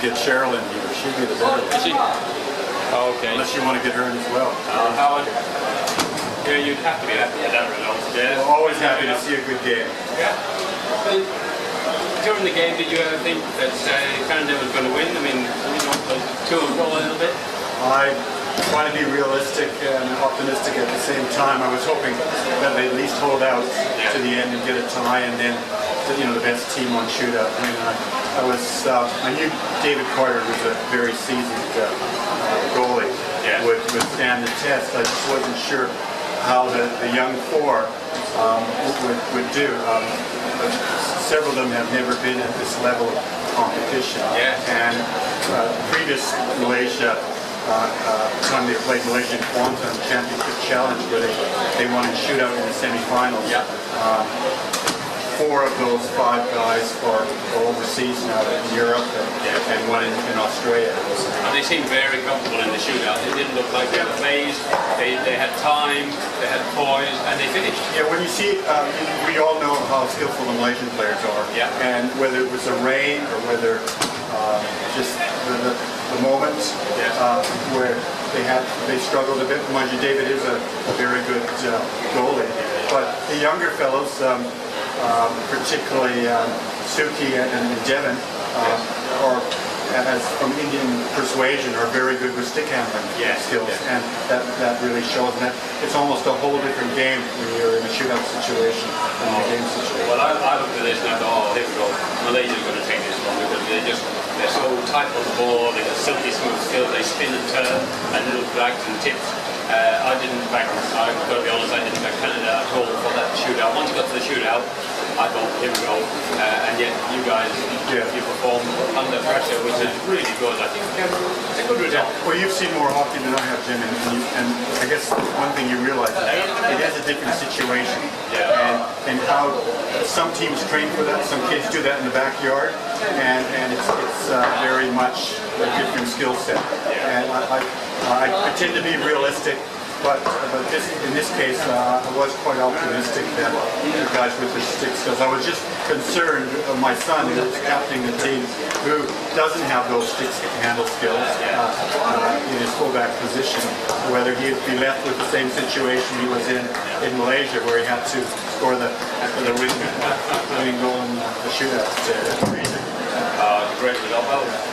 get Cheryl in here. She'd be the better one. Is she? Oh, okay. Unless you want to get her in as well. Howard? Yeah, you'd have to be happy with that result. Yeah. We're always happy to see a good game. Yeah. But during the game, did you ever think that Canada was going to win? I mean, you know, to and fro a little bit. I try to be realistic and optimistic at the same time. I was hoping that they at least hold out to the end and get a tie, and then the best team on shootout. I mean, I knew David Carter was a very seasoned goalie. Yeah. Would stand the test. I just wasn't sure how the young four would do. Several of them have never been at this level of competition. Yeah. And previous Malaysia, time they played Malaysian Quantum Championship Challenge, where they won in shootout in the semifinals. Yeah. 4 of those 5 guys are overseas now in Europe and one in Australia. And they seemed very comfortable in the shootout. It didn't look like they were phased. They had time, they had poise, and they finished. Yeah, when you see, we all know how skillful the Malaysian players are. Yeah. And whether it was the rain or whether just the moment where they struggled a bit. Mind you, David is a very good goalie. But the younger fellows, particularly Suki and Devon, as from Indian persuasion, are very good with stick handling skills, and that really shows. And it's almost a whole different game when you're in a shootout situation than in a game situation. Well, I looked at this and I thought, here we go, Malaysia's going to take this one because they're so tight on the ball, they got silky smooth skills, they spin and turn and little drags and tips. I didn't back, I've got to be honest, I didn't back Canada at all for that shootout. Once you got to the shootout, I thought, here we go. And yet you guys, you performed under pressure, which is really good. I think it's a good result. Well, you've seen more hockey than I have, Jim, and I guess one thing you realize is it is a different situation. And how some teams train for that, some kids do that in the backyard, and it's very much a different skill set. And I tend to be realistic, but in this case, I was quite optimistic that the guys with the stick skills. I was just concerned of my son, who's captaining the team, who doesn't have those stick handle skills in his fullback position, whether he'd be left with the same situation he was in Malaysia, where he had to score the winning goal in the shootout. Great result.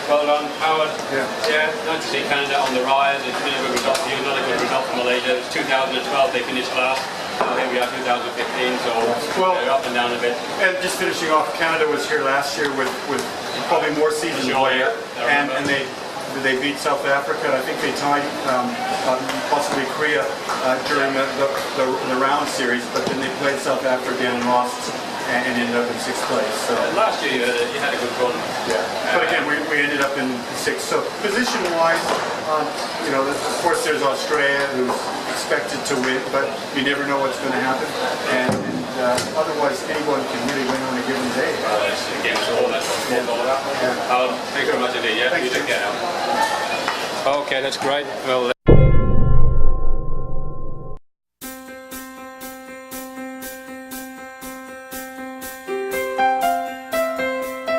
Well done, Howard. Yeah. Nice to see Canada on the rise. It's been a good result for you, not a good result for Malaysia. It was 2012 they finished last. Here we are, 2015, so they're up and down a bit. And just finishing off, Canada was here last year with probably more seasoned player, and they beat South Africa. I think they tied possibly Korea during the round series, but then they played South Africa and lost and ended up in 6th place. So last year you had a good run. Yeah. But again, we ended up in 6th. So position-wise, of course there's Australia, who's expected to win, but you never know what's going to happen. And otherwise, anyone can really win on a given day. Again, so all that. Thank you very much indeed. Yeah. Thanks, you take care now. Okay, that's great. Well.